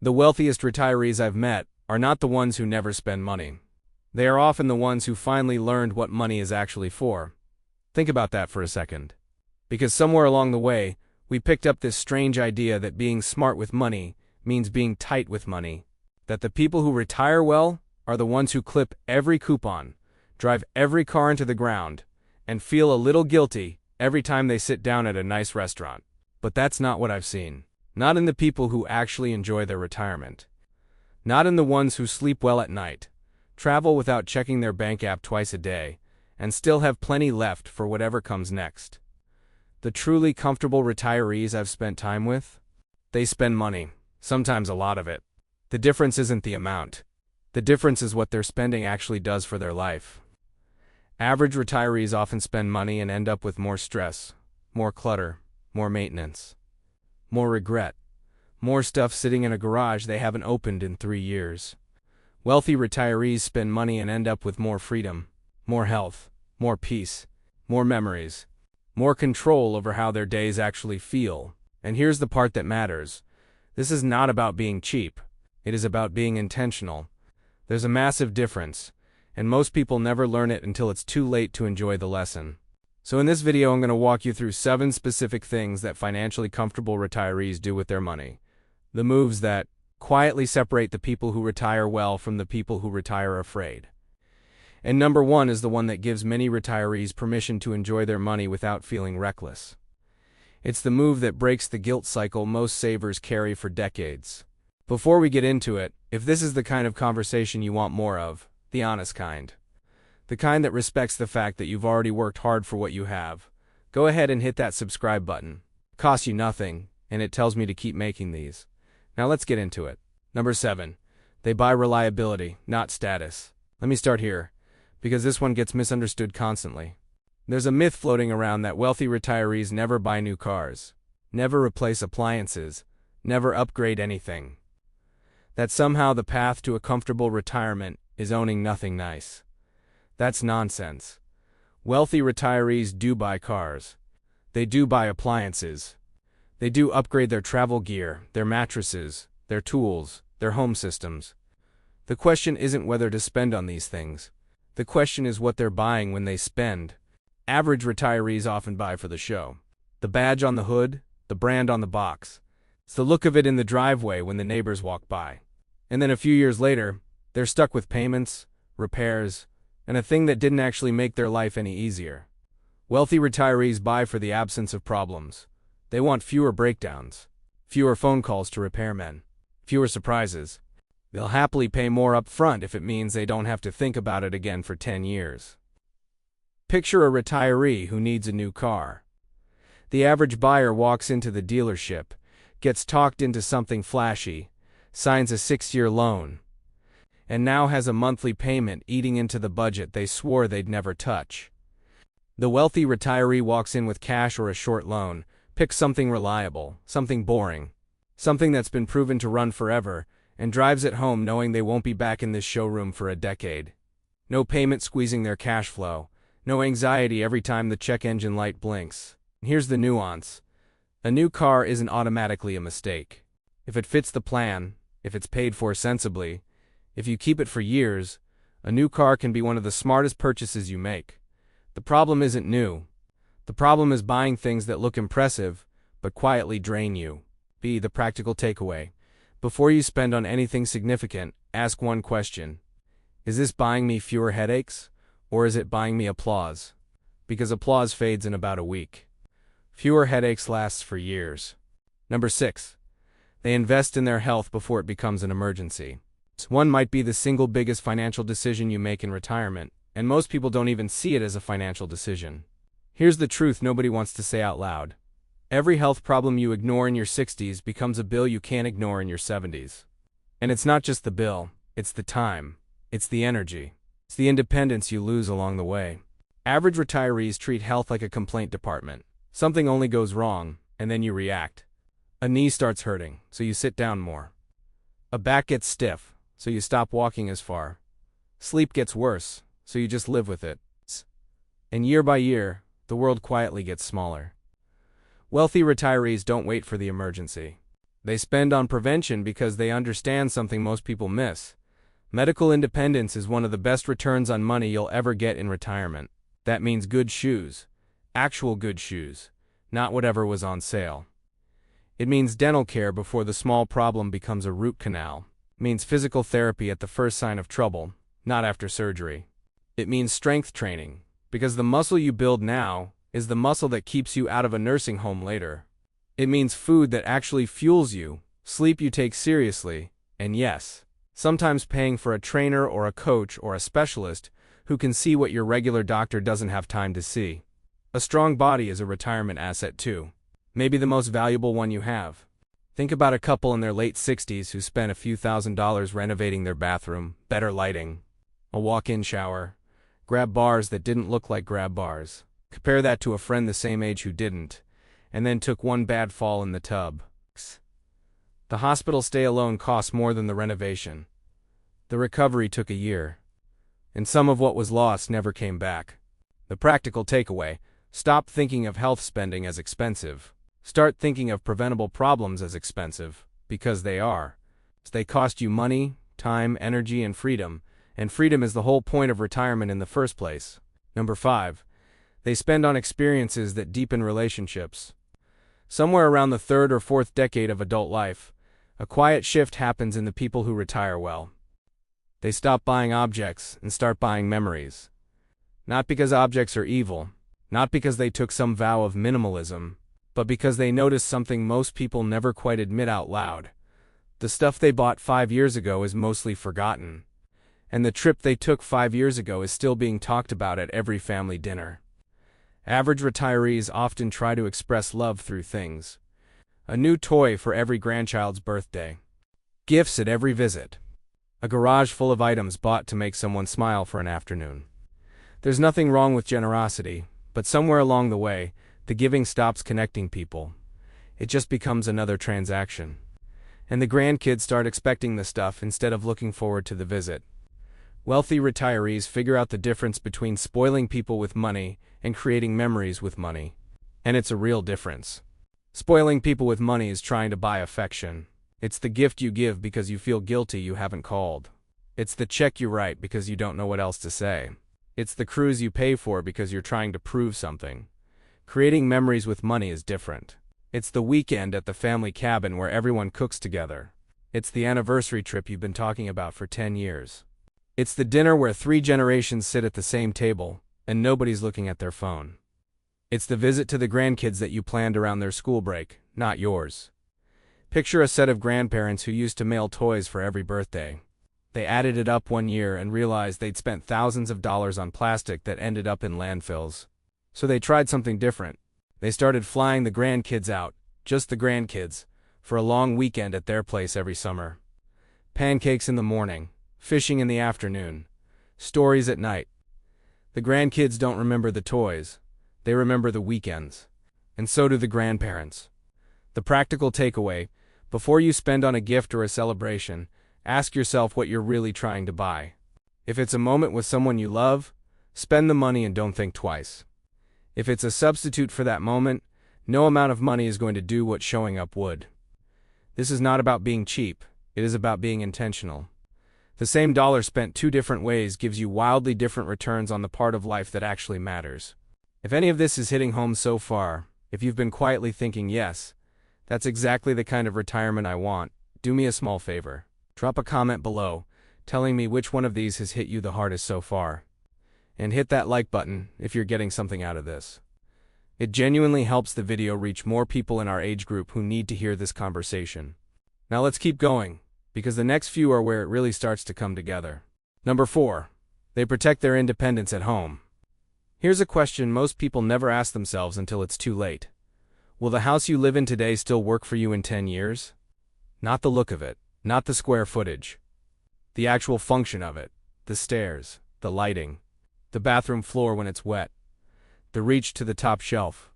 The wealthiest retirees I've met are not the ones who never spend money. They are often the ones who finally learned what money is actually for. Think about that for a second. Because somewhere along the way, we picked up this strange idea that being smart with money means being tight with money. That the people who retire well are the ones who clip every coupon, drive every car into the ground, and feel a little guilty every time they sit down at a nice restaurant. But that's not what I've seen. Not in the people who actually enjoy their retirement. Not in the ones who sleep well at night, travel without checking their bank app twice a day, and still have plenty left for whatever comes next. The truly comfortable retirees I've spent time with? They spend money, sometimes a lot of it. The difference isn't the amount. The difference is what their spending actually does for their life. Average retirees often spend money and end up with more stress, more clutter, more maintenance, more regret, more stuff sitting in a garage they haven't opened in 3 years. Wealthy retirees spend money and end up with more freedom, more health, more peace, more memories, more control over how their days actually feel. And here's the part that matters. This is not about being cheap. It is about being intentional. There's a massive difference, and most people never learn it until it's too late to enjoy the lesson. So in this video, I'm going to walk you through 7 specific things that financially comfortable retirees do with their money. The moves that quietly separate the people who retire well from the people who retire afraid. And number 1 is the one that gives many retirees permission to enjoy their money without feeling reckless. It's the move that breaks the guilt cycle most savers carry for decades. Before we get into it, if this is the kind of conversation you want more of, the honest kind, the kind that respects the fact that you've already worked hard for what you have, go ahead and hit that subscribe button. It costs you nothing, and it tells me to keep making these. Now let's get into it. Number 7. They buy reliability, not status. Let me start here, because this one gets misunderstood constantly. There's a myth floating around that wealthy retirees never buy new cars, never replace appliances, never upgrade anything. That somehow the path to a comfortable retirement is owning nothing nice. That's nonsense. Wealthy retirees do buy cars. They do buy appliances. They do upgrade their travel gear, their mattresses, their tools, their home systems. The question isn't whether to spend on these things. The question is what they're buying when they spend. Average retirees often buy for the show. The badge on the hood, the brand on the box. It's the look of it in the driveway when the neighbors walk by. And then a few years later, they're stuck with payments, repairs, and a thing that didn't actually make their life any easier. Wealthy retirees buy for the absence of problems. They want fewer breakdowns, fewer phone calls to repairmen, fewer surprises. They'll happily pay more up front if it means they don't have to think about it again for 10 years. Picture a retiree who needs a new car. The average buyer walks into the dealership, gets talked into something flashy, signs a 6-year loan, and now has a monthly payment eating into the budget they swore they'd never touch. The wealthy retiree walks in with cash or a short loan, picks something reliable, something boring, something that's been proven to run forever, and drives it home knowing they won't be back in this showroom for a decade. No payment squeezing their cash flow, no anxiety every time the check engine light blinks. Here's the nuance. A new car isn't automatically a mistake. If it fits the plan, if it's paid for sensibly, if you keep it for years, a new car can be one of the smartest purchases you make. The problem isn't new. The problem is buying things that look impressive, but quietly drain you. The practical takeaway. Before you spend on anything significant, ask one question. Is this buying me fewer headaches, or is it buying me applause? Because applause fades in about a week. Fewer headaches lasts for years. Number 6. They invest in their health before it becomes an emergency. One might be the single biggest financial decision you make in retirement, and most people don't even see it as a financial decision. Here's the truth nobody wants to say out loud. Every health problem you ignore in your 60s becomes a bill you can't ignore in your 70s. And it's not just the bill, it's the time, it's the energy, it's the independence you lose along the way. Average retirees treat health like a complaint department. Something only goes wrong, and then you react. A knee starts hurting, so you sit down more. A back gets stiff, so you stop walking as far. Sleep gets worse, so you just live with it. And year by year, the world quietly gets smaller. Wealthy retirees don't wait for the emergency. They spend on prevention because they understand something most people miss. Medical independence is one of the best returns on money you'll ever get in retirement. That means good shoes. Actual good shoes. Not whatever was on sale. It means dental care before the small problem becomes a root canal. It means physical therapy at the first sign of trouble, not after surgery. It means strength training, because the muscle you build now is the muscle that keeps you out of a nursing home later. It means food that actually fuels you, sleep you take seriously, and yes, sometimes paying for a trainer or a coach or a specialist who can see what your regular doctor doesn't have time to see. A strong body is a retirement asset too. Maybe the most valuable one you have. Think about a couple in their late 60s who spent a few $1,000s renovating their bathroom, better lighting, a walk-in shower, grab bars that didn't look like grab bars. Compare that to a friend the same age who didn't, and then took one bad fall in the tub. The hospital stay alone cost more than the renovation. The recovery took a year, and some of what was lost never came back. The practical takeaway: stop thinking of health spending as expensive. Start thinking of preventable problems as expensive, because they are. They cost you money, time, energy, and freedom is the whole point of retirement in the first place. Number 5. They spend on experiences that deepen relationships. Somewhere around the 3rd or 4th decade of adult life, a quiet shift happens in the people who retire well. They stop buying objects and start buying memories. Not because objects are evil, not because they took some vow of minimalism, but because they noticed something most people never quite admit out loud. The stuff they bought 5 years ago is mostly forgotten, and the trip they took 5 years ago is still being talked about at every family dinner. Average retirees often try to express love through things. A new toy for every grandchild's birthday. Gifts at every visit. A garage full of items bought to make someone smile for an afternoon. There's nothing wrong with generosity, but somewhere along the way, the giving stops connecting people. It just becomes another transaction. And the grandkids start expecting the stuff instead of looking forward to the visit. Wealthy retirees figure out the difference between spoiling people with money and creating memories with money. And it's a real difference. Spoiling people with money is trying to buy affection. It's the gift you give because you feel guilty you haven't called. It's the check you write because you don't know what else to say. It's the cruise you pay for because you're trying to prove something. Creating memories with money is different. It's the weekend at the family cabin where everyone cooks together. It's the anniversary trip you've been talking about for 10 years. It's the dinner where 3 generations sit at the same table, and nobody's looking at their phone. It's the visit to the grandkids that you planned around their school break, not yours. Picture a set of grandparents who used to mail toys for every birthday. They added it up one year and realized they'd spent thousands of dollars on plastic that ended up in landfills. So they tried something different. They started flying the grandkids out, just the grandkids, for a long weekend at their place every summer. Pancakes in the morning, fishing in the afternoon, stories at night. The grandkids don't remember the toys, they remember the weekends. And so do the grandparents. The practical takeaway: before you spend on a gift or a celebration, ask yourself what you're really trying to buy. If it's a moment with someone you love, spend the money and don't think twice. If it's a substitute for that moment, no amount of money is going to do what showing up would. This is not about being cheap, it is about being intentional. The same dollar spent 2 different ways gives you wildly different returns on the part of life that actually matters. If any of this is hitting home so far, if you've been quietly thinking, yes, that's exactly the kind of retirement I want, do me a small favor. Drop a comment below, telling me which one of these has hit you the hardest so far. And hit that like button if you're getting something out of this. It genuinely helps the video reach more people in our age group who need to hear this conversation. Now let's keep going, because the next few are where it really starts to come together. Number 4. They protect their independence at home. Here's a question most people never ask themselves until it's too late. Will the house you live in today still work for you in 10 years? Not the look of it, not the square footage. The actual function of it, the stairs, the lighting, the bathroom floor when it's wet, the reach to the top shelf,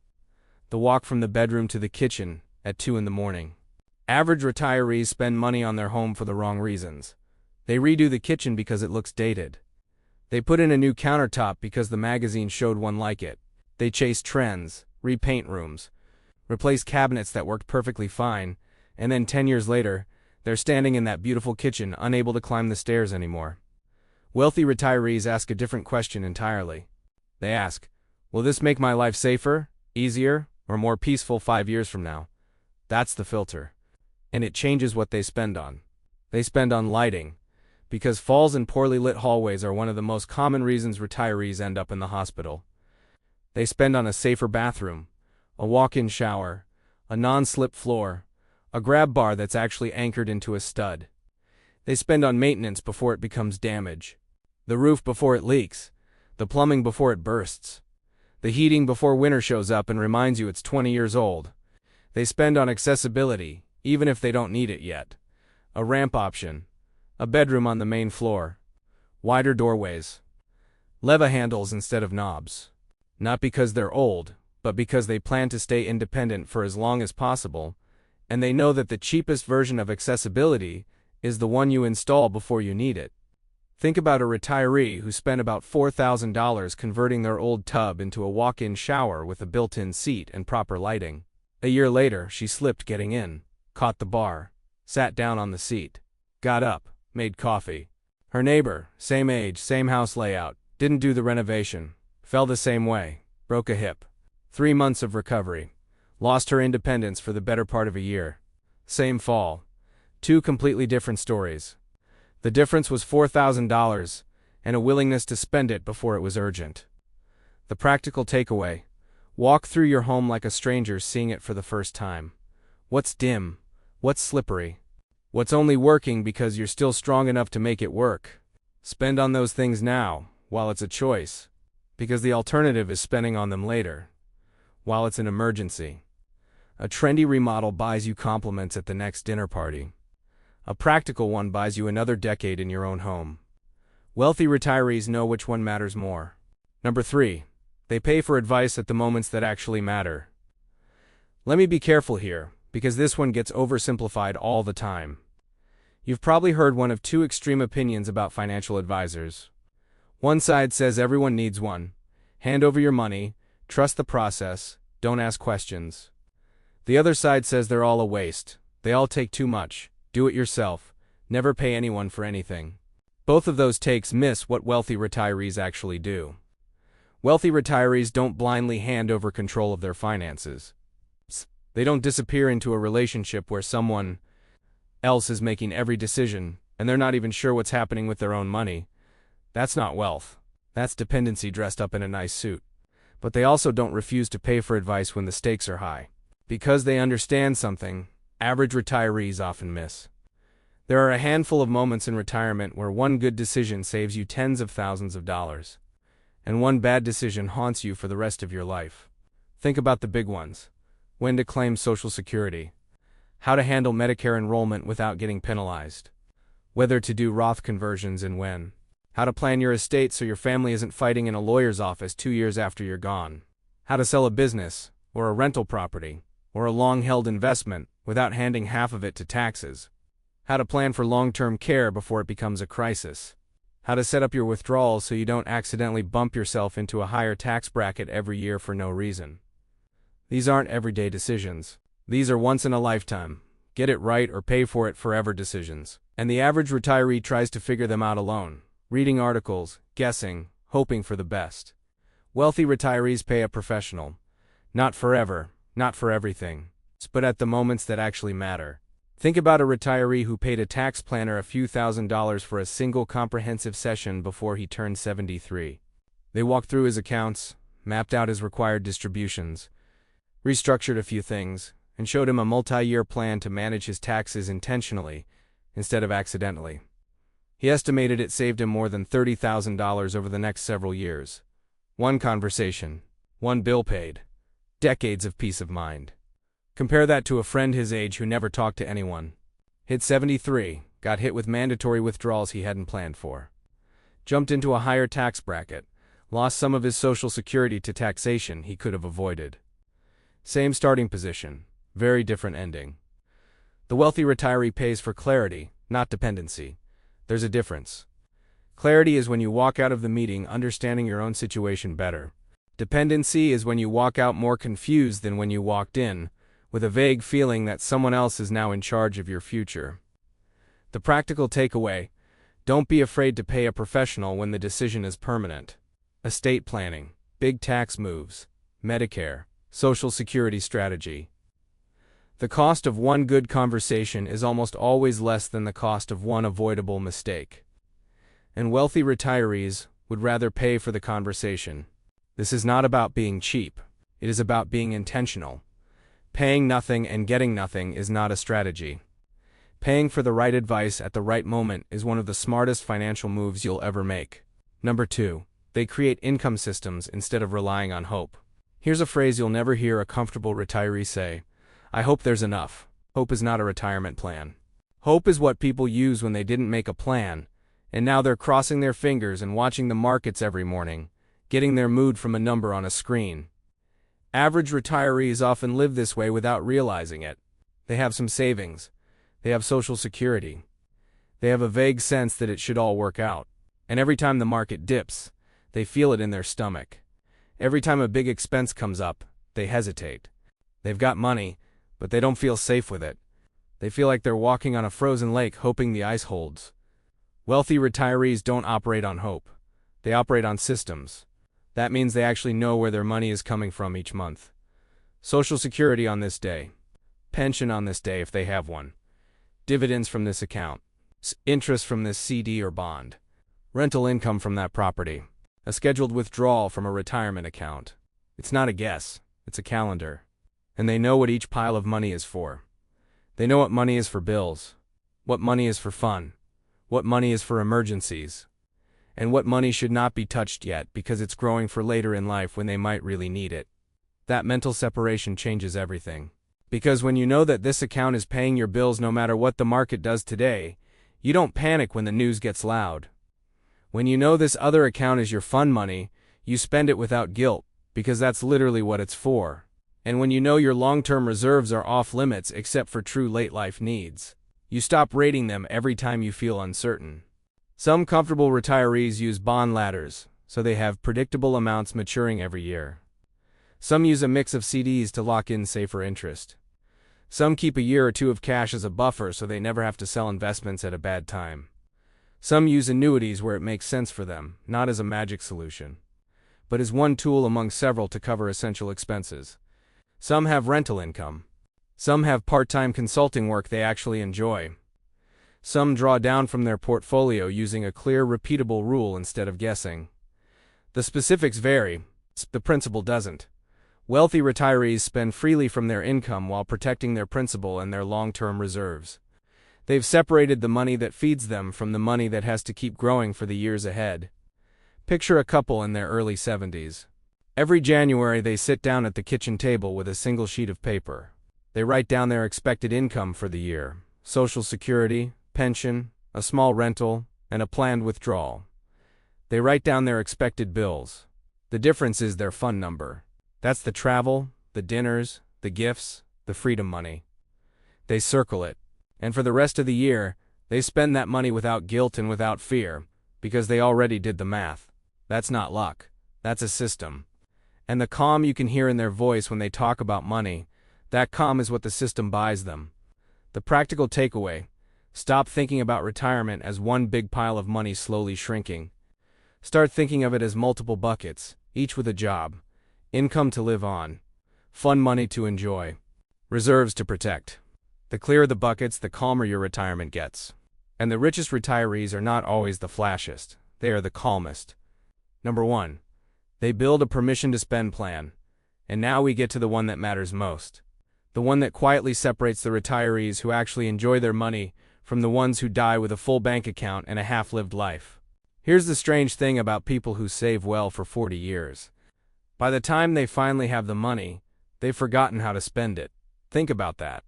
the walk from the bedroom to the kitchen at 2 in the morning. Average retirees spend money on their home for the wrong reasons. They redo the kitchen because it looks dated. They put in a new countertop because the magazine showed one like it. They chase trends, repaint rooms, replace cabinets that worked perfectly fine, And then 10 years later, they're standing in that beautiful kitchen, unable to climb the stairs anymore. Wealthy retirees ask a different question entirely. They ask, will this make my life safer, easier, or more peaceful 5 years from now? That's the filter. And it changes what they spend on. They spend on lighting, because falls in poorly lit hallways are one of the most common reasons retirees end up in the hospital. They spend on a safer bathroom, a walk-in shower, a non-slip floor, a grab bar that's actually anchored into a stud. They spend on maintenance before it becomes damage, the roof before it leaks, the plumbing before it bursts, the heating before winter shows up and reminds you it's 20 years old. They spend on accessibility, even if they don't need it yet. A ramp option, a bedroom on the main floor, wider doorways, leva handles instead of knobs. Not because they're old, but because they plan to stay independent for as long as possible, and they know that the cheapest version of accessibility is the one you install before you need it. Think about a retiree who spent about $4,000 converting their old tub into a walk-in shower with a built-in seat and proper lighting. A year later, she slipped getting in, caught the bar, sat down on the seat, got up, made coffee. Her neighbor, same age, same house layout, didn't do the renovation, fell the same way, broke a hip. 3 months of recovery. Lost her independence for the better part of a year. Same fall. 2 completely different stories. The difference was $4,000 and a willingness to spend it before it was urgent. The practical takeaway: walk through your home like a stranger seeing it for the first time. What's dim? What's slippery? What's only working because you're still strong enough to make it work? Spend on those things now, while it's a choice, because the alternative is spending on them later, while it's an emergency. A trendy remodel buys you compliments at the next dinner party. A practical one buys you another decade in your own home. Wealthy retirees know which one matters more. Number 3. They pay for advice at the moments that actually matter. Let me be careful here, because this one gets oversimplified all the time. You've probably heard one of 2 extreme opinions about financial advisors. One side says everyone needs one. Hand over your money, trust the process, don't ask questions. The other side says they're all a waste. They all take too much. Do it yourself. Never pay anyone for anything. Both of those takes miss what wealthy retirees actually do. Wealthy retirees don't blindly hand over control of their finances. They don't disappear into a relationship where someone else is making every decision, and they're not even sure what's happening with their own money. That's not wealth. That's dependency dressed up in a nice suit. But they also don't refuse to pay for advice when the stakes are high. Because they understand something average retirees often miss. There are a handful of moments in retirement where one good decision saves you tens of thousands of dollars, and one bad decision haunts you for the rest of your life. Think about the big ones. When to claim Social Security. How to handle Medicare enrollment without getting penalized. Whether to do Roth conversions and when. How to plan your estate so your family isn't fighting in a lawyer's office 2 years after you're gone. How to sell a business, or a rental property, or a long-held investment without handing half of it to taxes. How to plan for long-term care before it becomes a crisis. How to set up your withdrawals so you don't accidentally bump yourself into a higher tax bracket every year for no reason. These aren't everyday decisions. These are once-in-a-lifetime, get it right or pay for it forever decisions. And the average retiree tries to figure them out alone, reading articles, guessing, hoping for the best. Wealthy retirees pay a professional. Not forever, not for everything, but at the moments that actually matter. Think about a retiree who paid a tax planner a few $1,000s for a single comprehensive session before he turned 73. They walked through his accounts, mapped out his required distributions, restructured a few things, and showed him a multi-year plan to manage his taxes intentionally instead of accidentally. He estimated it saved him more than $30,000 over the next several years. One conversation, one bill paid, decades of peace of mind. Compare that to a friend his age who never talked to anyone. Hit 73, got hit with mandatory withdrawals he hadn't planned for. Jumped into a higher tax bracket, lost some of his Social Security to taxation he could have avoided. Same starting position, very different ending. The wealthy retiree pays for clarity, not dependency. There's a difference. Clarity is when you walk out of the meeting understanding your own situation better. Dependency is when you walk out more confused than when you walked in, with a vague feeling that someone else is now in charge of your future. The practical takeaway: don't be afraid to pay a professional when the decision is permanent. Estate planning, big tax moves, Medicare, Social Security strategy. The cost of one good conversation is almost always less than the cost of one avoidable mistake. And wealthy retirees would rather pay for the conversation. This is not about being cheap. It is about being intentional. Paying nothing and getting nothing is not a strategy. Paying for the right advice at the right moment is one of the smartest financial moves you'll ever make. Number 2. They create income systems instead of relying on hope. Here's a phrase you'll never hear a comfortable retiree say: "I hope there's enough." Hope is not a retirement plan. Hope is what people use when they didn't make a plan, and now they're crossing their fingers and watching the markets every morning, getting their mood from a number on a screen. Average retirees often live this way without realizing it. They have some savings. They have Social Security. They have a vague sense that it should all work out. And every time the market dips, they feel it in their stomach. Every time a big expense comes up, they hesitate. They've got money, but they don't feel safe with it. They feel like they're walking on a frozen lake hoping the ice holds. Wealthy retirees don't operate on hope. They operate on systems. That means they actually know where their money is coming from each month. Social Security on this day. Pension on this day if they have one. Dividends from this account. Interest from this CD or bond. Rental income from that property. A scheduled withdrawal from a retirement account. It's not a guess, it's a calendar. And they know what each pile of money is for. They know what money is for bills, what money is for fun, what money is for emergencies, and what money should not be touched yet because it's growing for later in life when they might really need it. That mental separation changes everything. Because when you know that this account is paying your bills no matter what the market does today, you don't panic when the news gets loud. When you know this other account is your fun money, you spend it without guilt, because that's literally what it's for. And when you know your long-term reserves are off limits except for true late-life needs, you stop raiding them every time you feel uncertain. Some comfortable retirees use bond ladders, so they have predictable amounts maturing every year. Some use a mix of CDs to lock in safer interest. Some keep a year or two of cash as a buffer so they never have to sell investments at a bad time. Some use annuities where it makes sense for them, not as a magic solution, but as one tool among several to cover essential expenses. Some have rental income. Some have part-time consulting work they actually enjoy. Some draw down from their portfolio using a clear, repeatable rule instead of guessing. The specifics vary, the principle doesn't. Wealthy retirees spend freely from their income while protecting their principal and their long-term reserves. They've separated the money that feeds them from the money that has to keep growing for the years ahead. Picture a couple in their early 70s. Every January they sit down at the kitchen table with a single sheet of paper. They write down their expected income for the year, Social Security, pension, a small rental, and a planned withdrawal. They write down their expected bills. The difference is their fun number. That's the travel, the dinners, the gifts, the freedom money. They circle it. And for the rest of the year, they spend that money without guilt and without fear, because they already did the math. That's not luck. That's a system. And the calm you can hear in their voice when they talk about money, that calm is what the system buys them. The practical takeaway: stop thinking about retirement as one big pile of money slowly shrinking. Start thinking of it as multiple buckets, each with a job. Income to live on. Fun money to enjoy. Reserves to protect. The clearer the buckets, the calmer your retirement gets. And the richest retirees are not always the flashiest. They are the calmest. Number 1. They build a permission to spend plan. And now we get to the one that matters most. The one that quietly separates the retirees who actually enjoy their money from the ones who die with a full bank account and a half-lived life. Here's the strange thing about people who save well for 40 years. By the time they finally have the money, they've forgotten how to spend it. Think about that.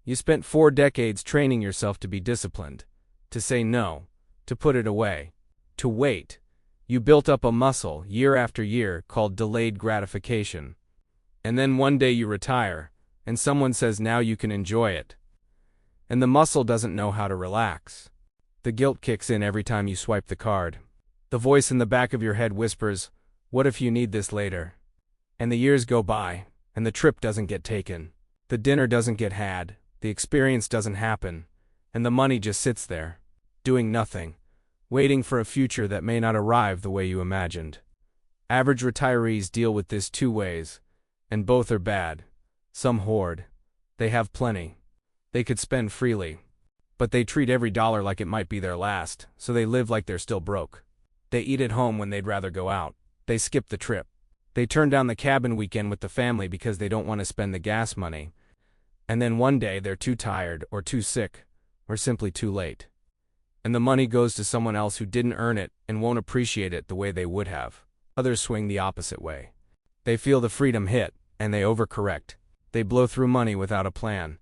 You spent 4 decades training yourself to be disciplined, to say no, to put it away, to wait. You built up a muscle year after year called delayed gratification. And then one day you retire, and someone says now you can enjoy it. And the muscle doesn't know how to relax. The guilt kicks in every time you swipe the card. The voice in the back of your head whispers, "What if you need this later?" And the years go by, and the trip doesn't get taken. The dinner doesn't get had, the experience doesn't happen, and the money just sits there, doing nothing, waiting for a future that may not arrive the way you imagined. Average retirees deal with this two ways, and both are bad. Some hoard. They have plenty. They could spend freely. But they treat every dollar like it might be their last, so they live like they're still broke. They eat at home when they'd rather go out. They skip the trip. They turn down the cabin weekend with the family because they don't want to spend the gas money. And then one day they're too tired, or too sick, or simply too late. And the money goes to someone else who didn't earn it and won't appreciate it the way they would have. Others swing the opposite way. They feel the freedom hit, and they overcorrect. They blow through money without a plan.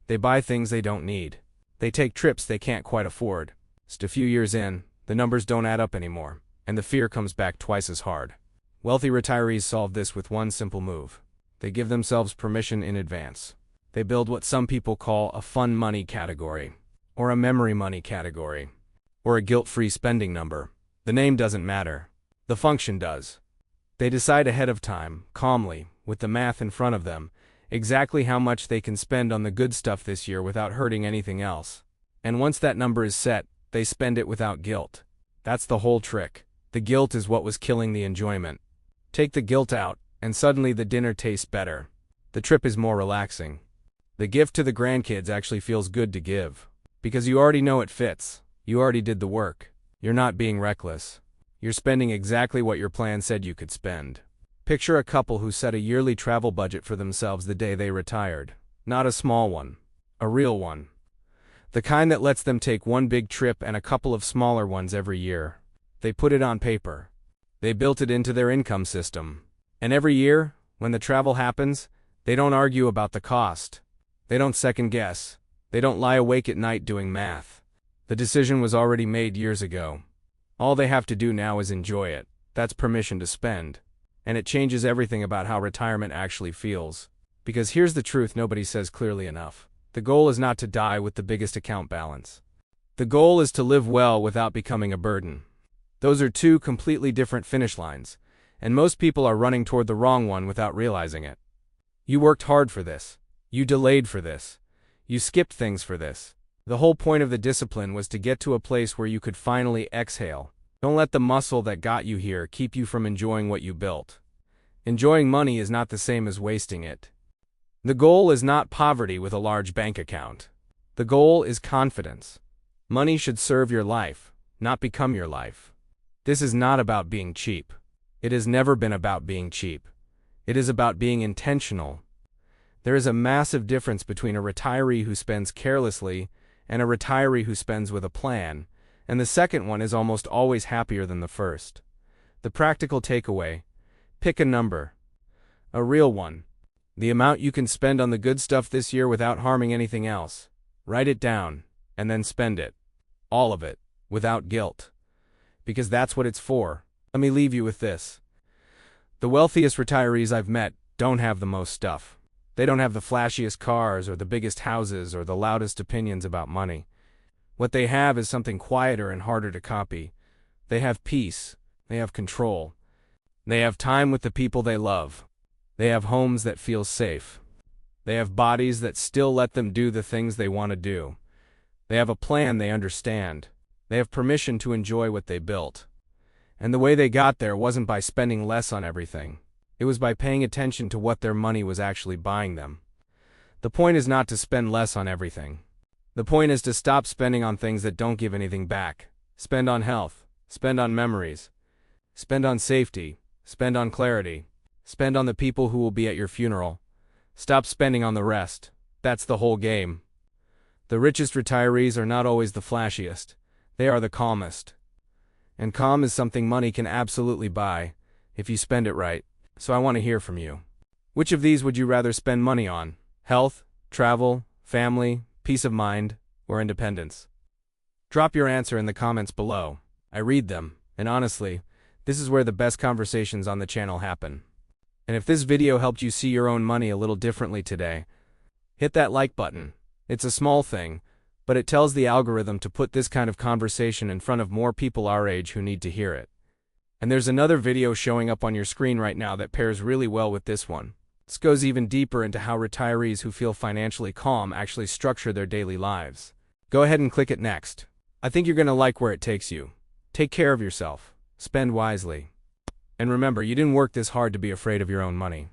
They buy things they don't need. They take trips they can't quite afford. Just a few years in, the numbers don't add up anymore, and the fear comes back twice as hard. Wealthy retirees solve this with one simple move. They give themselves permission in advance. They build what some people call a fun money category, or a memory money category, or a guilt-free spending number. The name doesn't matter. The function does. They decide ahead of time, calmly, with the math in front of them, exactly how much they can spend on the good stuff this year without hurting anything else. And once that number is set, they spend it without guilt. That's the whole trick. The guilt is what was killing the enjoyment. Take the guilt out, and suddenly the dinner tastes better. The trip is more relaxing. The gift to the grandkids actually feels good to give. Because you already know it fits. You already did the work. You're not being reckless. You're spending exactly what your plan said you could spend. Picture a couple who set a yearly travel budget for themselves the day they retired. Not a small one. A real one. The kind that lets them take one big trip and a couple of smaller ones every year. They put it on paper. They built it into their income system. And every year, when the travel happens, they don't argue about the cost. They don't second guess. They don't lie awake at night doing math. The decision was already made years ago. All they have to do now is enjoy it. That's permission to spend. And it changes everything about how retirement actually feels. Because here's the truth nobody says clearly enough. The goal is not to die with the biggest account balance. The goal is to live well without becoming a burden. Those are two completely different finish lines, and most people are running toward the wrong one without realizing it. You worked hard for this. You delayed for this. You skipped things for this. The whole point of the discipline was to get to a place where you could finally exhale. Don't let the muscle that got you here keep you from enjoying what you built. Enjoying money is not the same as wasting it. The goal is not poverty with a large bank account. The goal is confidence. Money should serve your life, not become your life. This is not about being cheap. It has never been about being cheap. It is about being intentional. There is a massive difference between a retiree who spends carelessly and a retiree who spends with a plan, and the second one is almost always happier than the first. The practical takeaway: pick a number. A real one. The amount you can spend on the good stuff this year without harming anything else. Write it down, and then spend it. All of it, without guilt. Because that's what it's for. Let me leave you with this. The wealthiest retirees I've met don't have the most stuff. They don't have the flashiest cars or the biggest houses or the loudest opinions about money. What they have is something quieter and harder to copy. They have peace. They have control. They have time with the people they love. They have homes that feel safe. They have bodies that still let them do the things they want to do. They have a plan they understand. They have permission to enjoy what they built. And the way they got there wasn't by spending less on everything. It was by paying attention to what their money was actually buying them. The point is not to spend less on everything. The point is to stop spending on things that don't give anything back. Spend on health. Spend on memories. Spend on safety. Spend on clarity. Spend on the people who will be at your funeral. Stop spending on the rest. That's the whole game. The richest retirees are not always the flashiest. They are the calmest. And calm is something money can absolutely buy, if you spend it right. So I want to hear from you. Which of these would you rather spend money on? Health, travel, family, peace of mind, or independence? Drop your answer in the comments below. I read them, and honestly, this is where the best conversations on the channel happen. And if this video helped you see your own money a little differently today, hit that like button. It's a small thing, but it tells the algorithm to put this kind of conversation in front of more people our age who need to hear it. And there's another video showing up on your screen right now that pairs really well with this one. This goes even deeper into how retirees who feel financially calm actually structure their daily lives. Go ahead and click it next. I think you're going to like where it takes you. Take care of yourself. Spend wisely. And remember, you didn't work this hard to be afraid of your own money.